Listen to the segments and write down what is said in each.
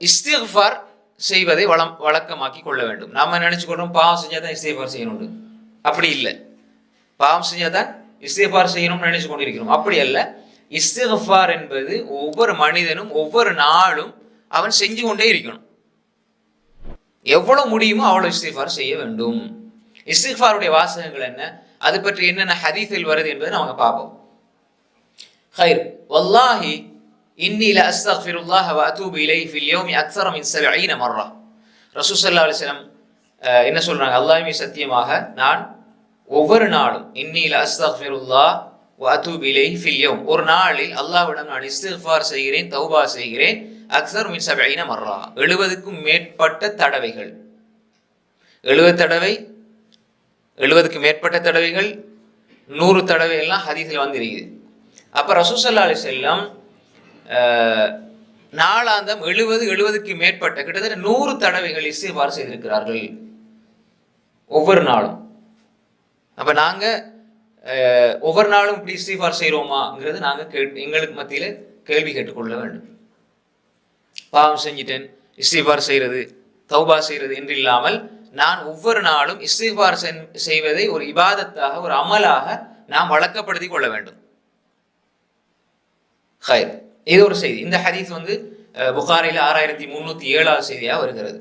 இஸ்திக்ஃபார் செய்வதை வழக்கமாக்கி கொள்ள வேண்டும். நாம நினைச்சுக்கொள்றோம் பாவம் செஞ்சாதான் இஸ்திக்ஃபார் செய்யணும். அப்படி இல்லை. பாவம் செஞ்சாதான் இஸ்திக்ஃபார் செய்யணும்னு நினைச்சு கொண்டிருக்கிறோம். அப்படி அல்ல. இஸ்திக்ஃபார் என்பது ஒவ்வொரு மனிதனும் ஒவ்வொரு நாளும் அவன் செஞ்சு கொண்டே இருக்கணும். எவ்வளவு முடியுமோ அவ்வளவு இஸ்திக்ஃபார் செய்ய வேண்டும். இஸ்திக்ஃபாருடைய வாசகங்கள் என்ன, அது பற்றி என்னென்ன ஹதீஸில் வருது என்பதை நாம பார்ப்போம். خير والله إني لأستغفر الله وأتوب إليه في اليوم أكثر من 70 مرة. ரசூல் ஸல்லல்லாஹு அலைஹி வஸல்லம் என்ன சொல்றாங்க? அல்லாஹ்வே சத்தியமாக நான் ஒவ்வொரு நாளும் இன்னி லஅஸ்தக்ஃபிருல்லாஹ் வ அதூபு இலைஹி ஃபில் யௌம், ஒரு நாளில் அல்லாஹ்விடம் நான் இஸ்திக்ஃபார் செய்கிறேன், தௌபா செய்கிறேன். அக்ஸர் மின் 70 மர்ரா, 70க்கும் மேற்பட்ட தடவைகள். 70க்கு மேற்பட்ட தடவைகள், 100 தடவை எல்லாம் ஹதீஸில் வந்திருக்குது. அப்ப ரசூல் ஸல்லல்லாஹு அலைஹி வஸல்லம் நாளாந்தம் 70க்கு மேற்பட்ட கிட்டத்தட்ட 100 தடவைகள் இஸ்திக்ஃபார் செய்திருக்கிறார்கள் ஒவ்வொரு நாளும். அப்ப நாங்க ஒவ்வொரு நாளும் இப்படி இஸ்திக்ஃபார் செய்யறோமாங்கிறது நாங்க எங்களுக்கு மத்தியில கேள்வி கேட்டுக்கொள்ள வேண்டும். பாவம் செஞ்சிட்டேன் இஸ்திக்ஃபார் செய்யறது, தௌபா செய்யறது என்று இல்லாமல் நான் ஒவ்வொரு நாளும் இஸ்திக்ஃபார் செய்வதை ஒரு இபாதத்தாக, ஒரு அமலாக நாம் வழக்கப்படுத்தி கொள்ள வேண்டும். ஹைர், இது ஒரு செய்தி. இந்த ஹதீஸ் புகாரில 6307 செய்தியாக வருகிறது.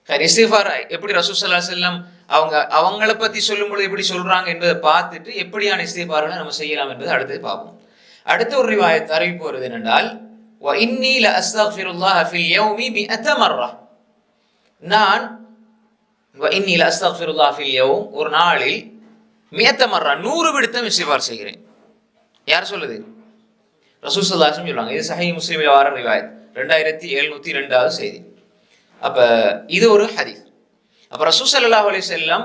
இஸ்திக்ஃபார் எப்படி ரசூல் ஸல்லல்லாஹு அலைஹி வஸல்லம் அவங்கள பத்தி சொல்லும் பொழுது எப்படி சொல்றாங்க என்பதை பார்த்துட்டு எப்படியான இஸ்திக்ஃபார்களை நம்ம செய்யலாம் என்பதை அடுத்து பார்ப்போம். அடுத்த ஒரு ரிவாயத் அறிவிப்பு வருது என்னென்றால், வ இன்னி லஅஸ்தக்ஃபிருல்லாஹ ஃபில் யௌமி 100 மர்ரா, நான் வ இன்னி லஅஸ்தக்ஃபிருல்லாஹ ஃபில் யௌம், ஒரு நாளில் 100 மர்ரா 100 விடுத்தம் இஸ்திக்ஃபார் செய்கிறேன். யார் சொல்லுது? ரசூல் ஸல்லல்லாஹு அலைஹி வஸல்லம் சொல்றாங்க. இது சஹீஹ் முஸ்லிமில் வர ரிவாயத், 2702வது செய்தி. அப்ப இது ஒரு ஹதீஸ். அப்ப ரசூல் ஸல்லல்லாஹு அலைஹி வஸல்லம்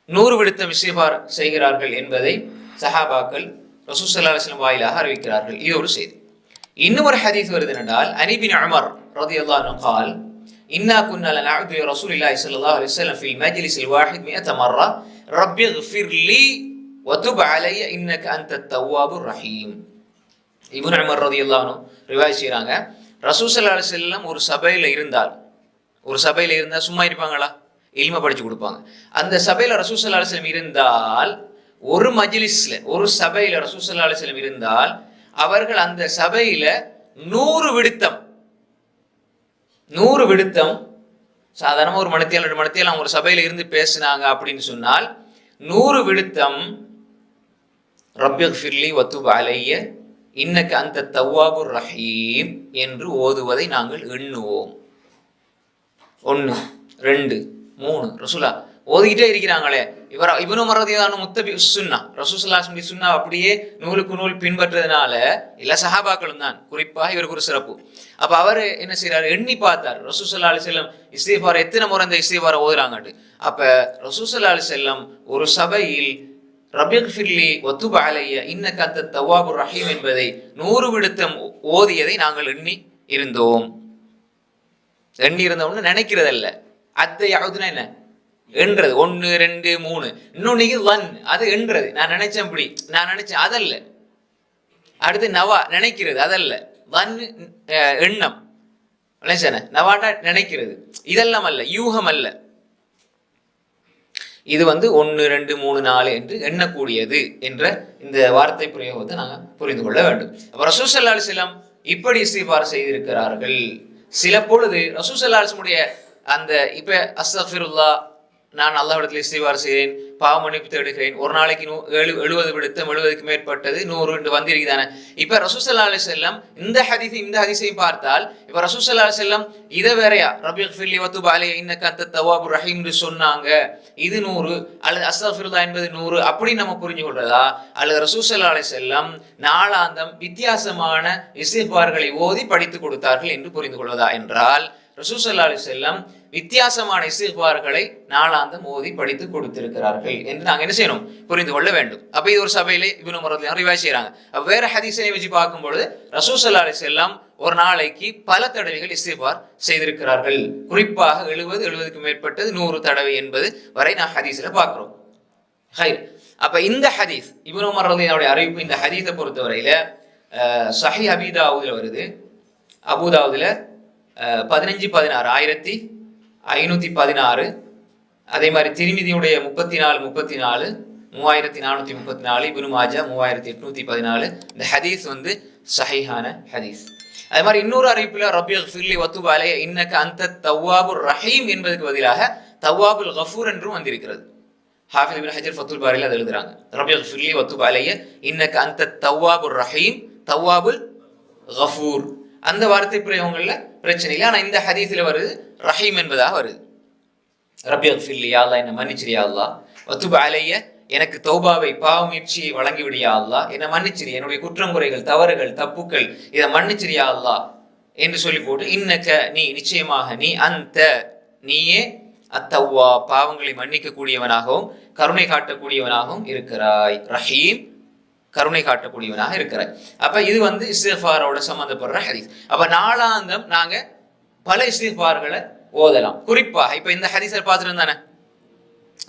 100 விடுத்தம் இஸ்திக்ஃபார் செய்கிறார்கள் என்பதை சஹாபாக்கள் ரசூல் ஸல்லல்லாஹு அலைஹி வஸல்லம் வாயிலாக அறிவிக்கிறார்கள். இது ஒரு செய்தி. இன்னும் ஒரு ஹதீஸ் வருது என்றால், அனி பின் உமர் ரலியல்லாஹு அன்ஹு قال إنا كنا لنعود برسول الله صلى الله عليه وسلم في المجلس الواحد 100 مرة رب اغفر لي وتب علي إنك أنت التواب الرحيم. இப்னு உமர் ரலியல்லாஹு அன்ஹு ரிவாயத் செய்றாங்க, ரசூல் ஸல்லல்லாஹு அலைஹி வஸல்லம் ஒரு சபையில இருந்தால் சும்மா இருப்பாங்களா? இல்ம படிச்சு கொடுப்பாங்க. அந்த சபையில ரசூல் ஸல்லல்லாஹு அலைஹி வஸல்லம் இருந்தால், ஒரு மஜ்லிஸ்ல, ஒரு சபையில ரசூல் ஸல்லல்லாஹு அலைஹி வஸல்லம் இருந்தால், அவர்கள் அந்த சபையில 100 விடுத்தம் சாதாரணமா ஒரு மணித்தியால் 2 மணித்தியால் அவங்க ஒரு சபையில இருந்து பேசினாங்க அப்படின்னு சொன்னால் 100 விடுத்தம் ரப்பிக்ஃபிர்லி வத்துப் அலைய இன்னக அந்த தவ்வாபுர் ரஹீம் என்று ஓதுவதை நாங்கள் எண்ணுவோம். 1 2 3 ரசூலா ஓதிக்கிட்டே இருக்கிறாங்களே. இப்னு உமர் ரலியல்லாஹு அன்ஹு முத்தபி சுன்னா, ரசூல் ஸல்லல்லாஹு அலைஹி வஸல்லம் சுன்னா அப்படியே நூலுக்கு நூல் பின்பற்றதுனால எல்லா சஹாபாக்களும் தான், குறிப்பாக இவருக்கு ஒரு சிறப்பு. அப்ப அவர் என்ன செய்யறாரு, எண்ணி பார்த்தார் ரசூல் ஸல்லல்லாஹு அலைஹி வஸல்லம் இஸ்திக்ஃபார் எத்தனை முறை இந்த இஸ்திக்ஃபாரை ஓதுறாங்கன்னு. அப்ப ரசூல் ஸல்லல்லாஹு அலைஹி வஸல்லம் ஒரு சபையில் ரப்பிக்ஃபிர்லி வத்துப் அலைய இன்னக அந்த தவ்வாபுர் ரஹீம் என்பதை 100 விடுத்தம் ஓதியதை நாங்கள் எண்ணி இருந்தோம்னு நினைக்கிறதல்ல. அத்தை யாவுதுன்னா என்ன? எண்றது. 1 2 3. இன்னொன்னு லன், அது எண்றது. நான் நினைச்சேன் அதல்ல. அடுத்து நவா, நினைக்கிறது, அதல்ல. லன் எண்ணம், நவாட்டா நினைக்கிறது, இதெல்லாம் அல்ல, யூகம் அல்ல. இது 1 2 3 4 என்று எண்ணக்கூடியது என்ற இந்த வார்த்தை பிரயோகத்தை நாங்கள் புரிந்து கொள்ள வேண்டும். அப்ப ரசூல் ஸல்லல்லாஹு அலைஹி வஸல்லம் இப்படி இஸ்திக்ஃபார் செய்திருக்கிறார்கள். சில பொழுது ரசூல் ஸல்லல்லாஹு அலைஹி வஸல்லம் அந்த இப்ப அஸ்தக்ஃபிருல்லாஹ், நான் அல்லாஹ்விடத்தில் இஸ்திக்ஃபார் செய்கிறேன், பாவ மன்னிப்பு தேடுகிறேன், ஒரு நாளைக்கு 70 விடுத்தம் 70க்கு மேற்பட்டது 100 என்று வந்திருக்குதானே. இப்ப ரசூல் ஸல்லல்லாஹு அலைஹி வஸல்லம் இந்த ஹதீஸையும் பார்த்தால், இப்ப ரசூல் ஸல்லல்லாஹு அலைஹி வஸல்லம் இதை வேறையா ரப்பிக்ஃபிர்லி வத்துப் அலைய இன்னக அந்த தவ்வாபுர் ரஹீம் என்று சொன்னாங்க, இது 100 அல்லது அஸ்தக்ஃபிருல்லாஹ் என்பது 100 அப்படி நம்ம புரிஞ்சு கொள்றதா? அல்லது ரசூல் ஸல்லல்லாஹு அலைஹி வஸல்லம் நாளாந்தம் வித்தியாசமான இஸ்திக்ஃபார்களை ஓதி படித்து கொடுத்தார்கள் என்று புரிந்து கொள்வதா என்றால், ரசூல் ஸல்லல்லாஹு அலைஹி வஸல்லம் வித்தியாசமான இஸ்திக்ஃபார்களை நாளாந்தம் ஓதி படித்து கொடுத்திருக்கிறார்கள் என்று நாங்கள் என்ன செய்யணும், புரிந்து கொள்ள வேண்டும். அப்ப இது ஒரு சபையிலே இப்னு உமர் ரலியல்லாஹு அன்ஹு ரிவாயத் செய்றாங்க. வேற ஹதீஸை வச்சு பார்க்கும்பொழுது ரசூல் ஸல்லல்லாஹு அலைஹி வஸல்லம் ஒரு நாளைக்கு பல தடவைகள் இஸ்திக்ஃபார் செய்திருக்கிறார்கள். குறிப்பாக 70க்கு மேற்பட்டது 100 தடவை என்பது வரை நான் ஹதீஸ்ல பார்க்கிறோம். ஹைர், அப்ப இந்த ஹதீஸ் இப்னு உமர் ரலியல்லாஹு அன்ஹு அறிவிப்பு, இந்த ஹதீஸை பொறுத்தவரையில சஹீஹ் அபீ தாவூதுல வருது, அபூ தாவூதுல 1516 1516. அதே மாதிரி திருமிதியுடைய 34 3434, இப்னு மாஜா 3814. இந்த ஹதீஸ் வந்து சஹீஹான ஹதீஸ். அதே மாதிரி இன்னொரு அறிவிப்புல ரப்பிக்ஃபிர்லி வத்துப் அலைய இன்னக அன்த தவ்வாபுர் ரஹீம் என்பதற்கு பதிலாக தவ்வாபுல் கஃபூர் என்றும் வந்திருக்கிறது. ஹாஃபிஸ் இப்னு ஹஜர் ஃபத்துல் பாரியில் அதை எழுதுறாங்க. ரப்பிக்ஃபிர்லி வத்துப் அலைய இன்னக அன்த தவ்வாபுர் ரஹீம் தவ்வாபுல் கஃபூர். அந்த வார்த்தை பிரயோகங்கள்ல பிரச்சனை இல்லை. ஆனா இந்த ஹதீஸ்ல வருது ரஹீம் என்பதாக வருது. ரப்பிக்ஃபிர்லி, யா அல்லாஹ் என்னை மன்னிச்சிரியா அல்லாஹ், வத்துப் அலைய எனக்கு தௌபாவை பாவமுயற்சியை வழங்கிவிடியா அல்லாஹ், என்னை மன்னிச்சிரி, என்னுடைய குற்றம் குறைகள் தவறுகள் தப்புக்கள் இதை மன்னிச்சிரியா அல்லாஹ் என்று சொல்லி போட்டு இன்னக்க நீ நிச்சயமாக நீ அந்த நீயே அத்தவ்வா பாவங்களை மன்னிக்க கூடியவனாகவும் கருணை காட்டக்கூடியவனாகவும் இருக்கிறாய். ரஹீம் கருணை காட்டக்கூடியவனாக இருக்கிறாய். அப்ப இது வந்து இஸ்திக்ஃபாரோட சம்பந்தப்படுற ஹதீஸ். அப்ப நாளாந்தம் நாங்க பல இஸ்திக்ஃபார்களை ஓதலாம். குறிப்பாக இப்ப இந்த ஹதீஸை பார்த்துட்டு தானே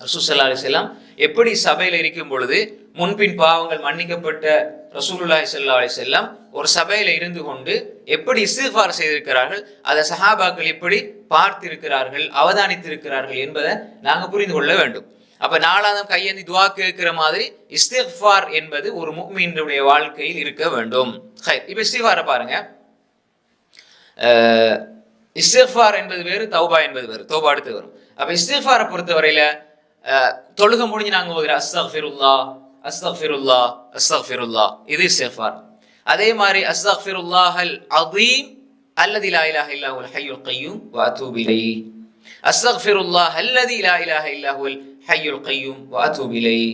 ரசூல் ஸல்லல்லாஹு அலைஹி வஸல்லம் எப்படி சபையில இருக்கும் பொழுது முன்பின் பாவங்கள் மன்னிக்கப்பட்ட ரசூலுல்லாஹி ஸல்லல்லாஹு அலைஹி வஸல்லம் ஒரு சபையில இருந்து கொண்டு எப்படி இஸ்திக்ஃபார் செய்திருக்கிறார்கள், அதை சஹாபாக்கள் எப்படி பார்த்திருக்கிறார்கள், அவதானித்திருக்கிறார்கள் என்பதை நாங்க புரிந்து கொள்ள வேண்டும். அப்ப நாளாந்தம் கையேந்தி துஆ கேட்கிற மாதிரி இஸ்திக்ஃபார் என்பது ஒரு முஃமினுடைய வாழ்க்கையில் இருக்க வேண்டும். இப்ப இஸ்திக்ஃபாரை பாருங்க. இஸ்திக்ஃபார் என்பது வேறு, தௌபா என்பது வேறு. தௌபா அடுத்து வரும். அப்ப இஸ்திக்ஃபாரை பொறுத்தவரையில தொழுக முடிஞ்சு நாங்க ஓதுற அஸ்தக்ஃபிருல்லாஹ் அஸ்தக்ஃபிருல்லாஹ் அஸ்தக்ஃபிருல்லாஹ் இது இஸ்திக்ஃபார். அதே மாதிரி அஸ்தக்ஃபிருல்லாஹல் அஸீம் அல்லதி லா இலாஹ இல்லா ஹுவல் ஹய்யுல் கய்யூம் வ அதூபு இலைஹி. அஸ்தக்ஃபிருல்லாஹ் அல்லதி லா இலாஹ இல்லா ஹுவல் ஹய்யுல் கய்யூம் வ அதூபு இலைஹி.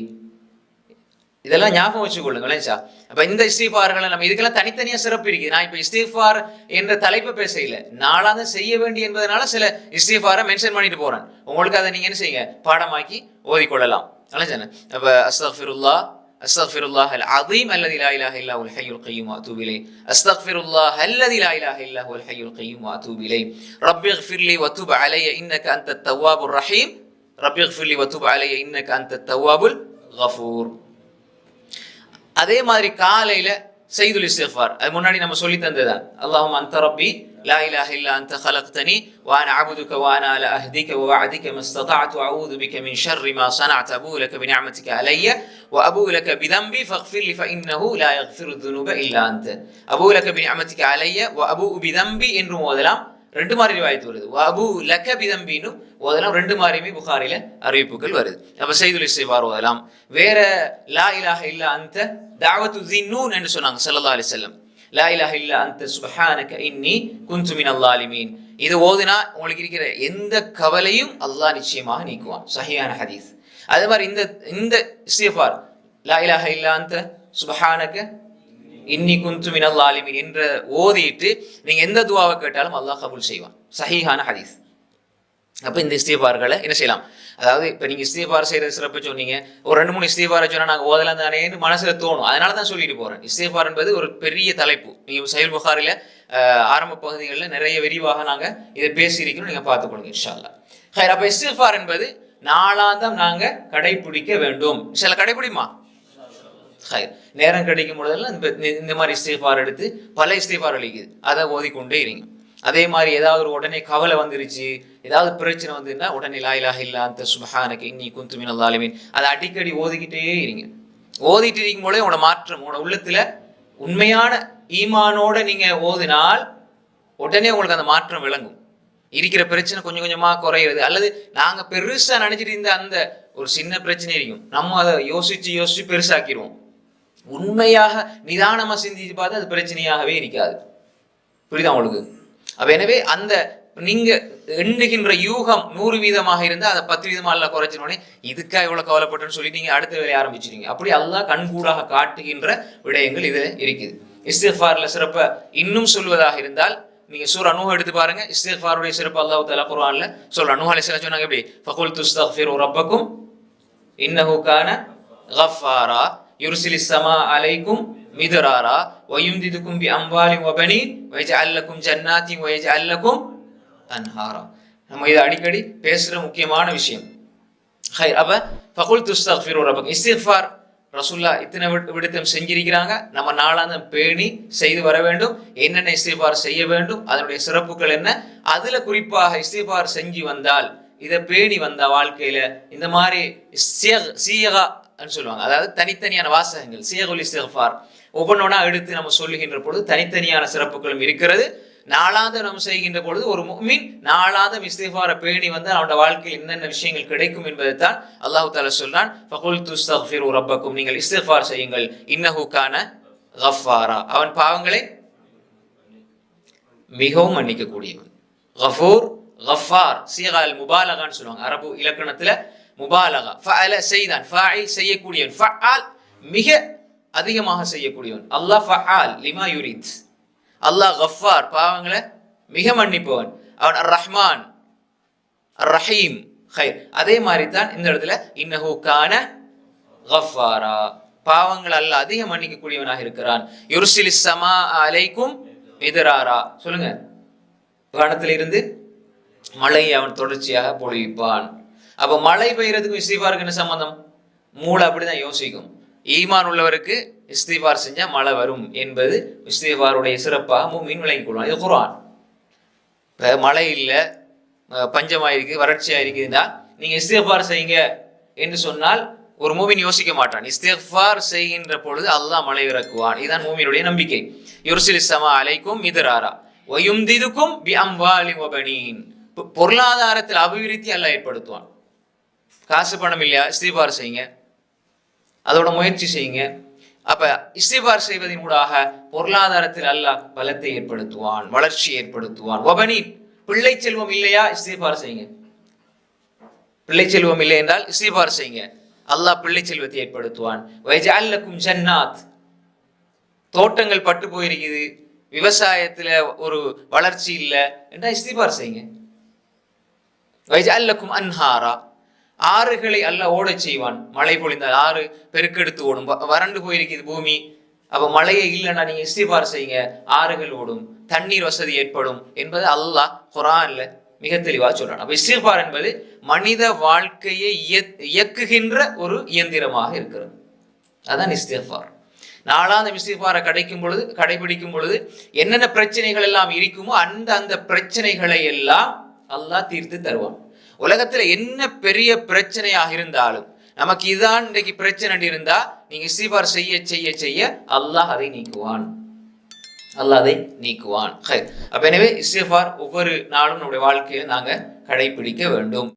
இதெல்லாம் ஞாபகம் வச்சுக்கொள்ளுங்களேன். அப்ப இந்த இஸ்திக்ஃபார்களை நம்ம இதுக்கெல்லாம் தனித்தனியா சிறப்பு இருக்குது. நான் இப்ப இஸ்திக்ஃபார் என்ற தலைப்பை பேச இல்லை, நாளாக செய்ய வேண்டி என்பதனால சில இஸ்திக்ஃபாரை மென்ஷன் பண்ணிட்டு போறேன். உங்களுக்கு அதை நீங்க என்ன செய்யுங்க, பாடமாக்கி ஓதிக்கொள்ளலாம். அப்ப அஸ்தக்ஃபிருல்லாஹ் அஸ்தக்ஃபிருல்லாஹல் அஸீம் அல்லதி லா இலாஹ இல்லா ஹுவல் ஹய்யுல் கய்யூம் வ அதூபு இலைஹி. அஸ்தக்ஃபிருல்லாஹ் அல்லதி லா இலாஹ இல்லா ஹுவல் ஹய்யுல் கய்யூம் வ அதூபு இலைஹி. ரப்பிக்ஃபிர்லி வதுப் அலைய இன்னக அன்தத் தவ்வாபுர் ரஹீம். ரப்பிக்ஃபிர்லி வதுப் அலைய இன்னக அன்தத் தவ்வாபுல் கஃபூர். அதே மாதிரி காலையில செய்துல் இஸ்திக்ஃபார், அது முன்னாடி நம்ம சொல்லி தந்ததுதான். அல்லாஹும்ம அன்த ரப்பி லா இலாஹ இல்லா அன்த خلقتني وانا اعبدك وانا على عهدك ووعدك ما استطعت واعوذ بك من شر ما صنعت ابوء لك بنعمتك علي وابوء لك بذنبي فاغفر لي فانه لا يغفر الذنوب الا انت. ابوء لك بنعمتك علي وابوء بذنبي என்று ஓதலாம். ரெண்டு மாதிரி ரிவாயத் வருது. வஅபூ லக பிதம்பினு ஓதலாம். ரெண்டு மாதிரியுமே புகாரில அறிவிப்புகள் வருது. அப்ப செய்துல் இஸ்திக்ஃபார் ஓதலாம். வேற லா இலாஹ இல்லா அன்த தஅவத்து ஸின்னூன் என்று சொன்னாங்க ஸல்லல்லாஹு அலைஹி வஸல்லம். லா இலாஹ இல்லா அன்த சுப்ஹானக இன்னி குன்து மினல் ஸாலிமீன். இது ஓதினா உங்களுக்கு இருக்கிற எந்த கவலையும் அல்லாஹ் நிச்சயமாக நீக்குவான். சஹீஹான ஹதீஸ். அதே மாதிரி இந்த இஸ்திக்ஃபார் லா இலாஹ இல்லா அன்த சுப்ஹானக இன்னி குன்து மினல் ஸாலிமீன் என்ற ஓதிட்டு நீங்க எந்த துஆவை கேட்டாலும் அல்லாஹ் கபூல் செய்வான். சஹீஹான ஹதீஸ். அப்ப இந்த இஸ்திக்ஃபார்களை என்ன செய்யலாம், அதாவது இப்ப நீங்க இஸ்திக்ஃபார் செய்யறது சிறப்பு சொன்னீங்க, ஒரு 2-3 இஸ்திக்ஃபாரை சொன்னா நாங்க ஓதலாம் தானேன்னு மனசுல தோணும். அதனாலதான் சொல்லிட்டு போறேன். இஸ்திக்ஃபார் என்பது ஒரு பெரிய தலைப்பு. நீங்க சஹீஹ் புகாரில ஆரம்ப பகுதிகளில் நிறைய விரிவாக நாங்க இதை பேசியிருக்கிறோம், நீங்க பார்த்துக்கொள்ளுங்க இன்ஷா அல்லாஹ். அப்ப இஸ்திக்ஃபார் என்பது நாளாந்தம் நாங்க கடைபிடிக்க வேண்டும். சில கடைபிடிமா நேரம் கிடைக்கும் பொழுதெல்லாம் இந்த மாதிரி இஸ்திக்ஃபார் எடுத்து பல இஸ்திக்ஃபார் அளிக்குது, அதை ஓதிக்கொண்டே இருங்க. அதே மாதிரி ஏதாவது ஒரு உடனே கவலை வந்துருச்சு, ஏதாவது பிரச்சனை வந்துன்னா உடனே லா இலாஹ இல்லா அன்த சுப்ஹானக இன்னி குன்து மினல் ஸாலிமீன் அதை அடிக்கடி ஓதிக்கிட்டே இருங்க. ஓதிட்டு இருக்கும் போதே உங்களோட மாற்றம், உங்களோட உள்ளத்துல உண்மையான ஈமானோட நீங்க ஓதினால் உடனே உங்களுக்கு அந்த மாற்றம் விளங்கும். இருக்கிற பிரச்சனை கொஞ்சம் கொஞ்சமா குறையிறது. அல்லது நாங்க பெருசா நினைச்சிட்டு இருந்த அந்த ஒரு சின்ன பிரச்சனை இருக்கும், நம்ம அதை யோசிச்சு பெருசாக்கிடுவோம். உண்மையாக நிதானமா சிந்திச்சு பார்த்து அது பிரச்சனையாகவே இருக்காது. புரியுதா உங்களுக்கு? அப்ப எனவே அந்த நீங்க எண்ணுகின்ற யூகம் 100% இருந்தா அதை 10% அல்ல குறைச்சினோடனே இதுக்கா இவ்வளவு கவலைப்பட்டுன்னு சொல்லி நீங்க அடுத்த வேலையை ஆரம்பிச்சிருங்க. அப்படி அல்லாஹ் கண்கூடாக காட்டுகின்ற விடயங்கள் இது இருக்குது. இஸ்திக்ஃபார்ல சிறப்ப இன்னும் சொல்வதாக இருந்தால் நீங்க சூரா நூஹ் எடுத்து பாருங்க. இஸ்திக்ஃபாருடைய சிறப்பு அல்லாஹ் தஆலா குர்ஆன்ல சொல்றான். நூஹ் அலைஹிஸ்ஸலாம் சொன்னாங்க எப்படி, ஃபகுல் துஸ்தக்ஃபிரு ரப்பக்கும் இன்னஹு கான கஃபாரா யுர்சிலிஸ் ஸமா அலைக்கும் மிதராரா வயும்திதுக்கும் பி அம்வாலின் வபனீன் வயஜஅல் லக்கும் ஜன்னாத்தின் வயஜஅல் லக்கும் அன்ஹாரா. நம்ம இதை அடிக்கடி பேசுற முக்கியமான விஷயம். அப்ப ஃபகுல் துஸ்தக்ஃபிரு ரப்பக்கும் இஸ்திக்ஃபார் ரசூல்லா இத்தனை விடுத்தம் செஞ்சிருக்கிறாங்க, நம்ம நாளாந்தம் பேணி செய்து வர வேண்டும். என்னென்ன இஸ்திக்ஃபார் செய்ய வேண்டும், அதனுடைய சிறப்புகள் என்ன, அதுல குறிப்பாக இஸ்திக்ஃபார் செஞ்சு வந்தால், இதை பேணி வந்த வாழ்க்கையில இந்த மாதிரி சீகா சொல்லுவாங்க, அதாவது தனித்தனியான வாசகங்கள், சீகுல் இஸ்திக்ஃபார் ஒவ்வொன்றா எடுத்து நம்ம சொல்லுகின்ற பொழுது தனித்தனியான சிறப்புகளும் இருக்கிறது. நாளாந்தம் நம்ம செய்கின்ற பொழுது ஒரு முஃமின் நாளாந்தம் இஸ்திக்ஃபாரை பேணி வந்து அவனோட வாழ்க்கையில் என்னென்ன விஷயங்கள் கிடைக்கும் என்பதை தான் அல்லாஹ் தஆலா சொல்றான். ஃபகுல்து அஸ்தக்ஃபிரு ரப்பக்கும், நீங்கள் இஸ்திக்ஃபார் செய்யுங்கள், இன்னஹு கான கஃபாரா, அவன் பாவங்களை மிகவும் மன்னிக்க கூடியவன். கஃபூர், கஃபார், சீகால் முபாலகான்னு சொல்லுவாங்க அரபு இலக்கணத்துல. முபாலகா ஃபஅல செய்தான், ஃபாயில் செய்யக்கூடியவன், ஃபஅல் மிக அதிகமாக செய்யக்கூடியவன். அல்லாஹ் ஃபஅல் லிமா யுரித், அல்லாஹ் கஃபார் பாவங்களை மிக மன்னிப்பவன், அவன் அர் ரஹ்மான் அர் ரஹீம். ஹைர், அதே மாதிரி தான் இந்த இடத்துல இன்னஹு கான கஃபாரா, பாவங்கள் அல்லாஹ் அதிக மன்னிக்க கூடியவனாக இருக்கிறான். யுர்சிலிஸ் ஸமா அலைக்கும் மிதராரா, சொல்லுங்க, வானத்திலிருந்து மழையை அவன் தொடர்ச்சியாக பொழிவிப்பான். அப்ப மழை பெய்யறதுக்கும் இஸ்திக்ஃபாருக்கு என்ன சம்பந்தம்? மூளை அப்படிதான் யோசிக்கும். ஈமான் உள்ளவருக்கு இஸ்திக்ஃபார் செஞ்சா மழை வரும் என்பது இஸ்திக்ஃபாருடைய சிறப்பாக முஃமின் விளங்கிக் கொள்வான். இது குர்ஆன். இப்போ மழை இல்லை, பஞ்சமாயிருக்கு, வறட்சியா இருக்குதுன்னா நீங்க இஸ்திக்ஃபார் செய்யுங்க என்று சொன்னால் ஒரு முஃமின் யோசிக்க மாட்டான். இஸ்திக்ஃபார் செய்கின்ற பொழுது அல்லாஹ் மழை இறக்குவான். இதுதான் முஃமினுடைய நம்பிக்கை. யுர்சிலிஸ் ஸமா அலைக்கும் மிதராரா வயும்திதுக்கும் பிஅம்வாலின் வபனீன், பொருளாதாரத்தில் அபிவிருத்தி அல்லாஹ் ஏற்படுத்துவான். காசு பணம் இல்லையா, இஸ்திக்ஃபார் செய்யுங்க, அதோட முயற்சி செய்யுங்க. அப்ப இஸ்திக்ஃபார் செய்வதன் ஊடாக பொருளாதாரத்தில் அல்லாஹ் பலத்தை ஏற்படுத்துவான், வளர்ச்சி ஏற்படுத்துவான். வபனீன், பிள்ளை செல்வம் இல்லையா, இஸ்திக்ஃபார் செய்யுங்க. பிள்ளை செல்வம் இல்லை என்றால் இஸ்திக்ஃபார் செய்யுங்க, அல்லாஹ் பிள்ளை செல்வத்தை ஏற்படுத்துவான். வயஜஅல் லக்கும் ஜன்னாத், தோட்டங்கள் பட்டு போயிருக்குது, விவசாயத்துல ஒரு வளர்ச்சி இல்லை என்றால் இஸ்திக்ஃபார் செய்யுங்க. வயஜஅல் லக்கும் அன்ஹாரா, ஆறுகளை அல்லாஹ் ஓட செய்வான். மழை பொழிந்தால் ஆறு பெருக்கெடுத்து ஓடும். வறண்டு போயிருக்குது பூமி, அப்ப மழையே இல்லைன்னா நீங்க இஸ்திக்ஃபார் செய்யுங்க, ஆறுகள் ஓடும், தண்ணீர் வசதி ஏற்படும் என்பது அல்லாஹ் குர்ஆன்ல மிக தெளிவாக சொல்றான். அப்ப இஸ்திக்ஃபார் என்பது மனித வாழ்க்கையை இயக்குகின்ற ஒரு இயந்திரமாக இருக்கிறது. அதான் இஸ்திக்ஃபார். நாளாந்தம் இஸ்திக்ஃபாரை கடைபிடிக்கும் பொழுது என்னென்ன பிரச்சனைகள் எல்லாம் இருக்குமோ அந்த பிரச்சனைகளை எல்லாம் அல்லாஹ் தீர்த்து தருவான். உலகத்துல என்ன பெரிய பிரச்சனையாக இருந்தாலும், நமக்கு இதான் இன்றைக்கு பிரச்சனை இருந்தா நீங்க இஸ்திக்ஃபார் செய்ய செய்ய செய்ய அல்லாஹ் அதை நீக்குவான், அல்லாஹ் அதை நீக்குவான். அப்ப எனவே இஸ்திக்ஃபார் ஒவ்வொரு நாளும் நம்முடைய வாழ்க்கையில நாங்க கடைபிடிக்க வேண்டும்.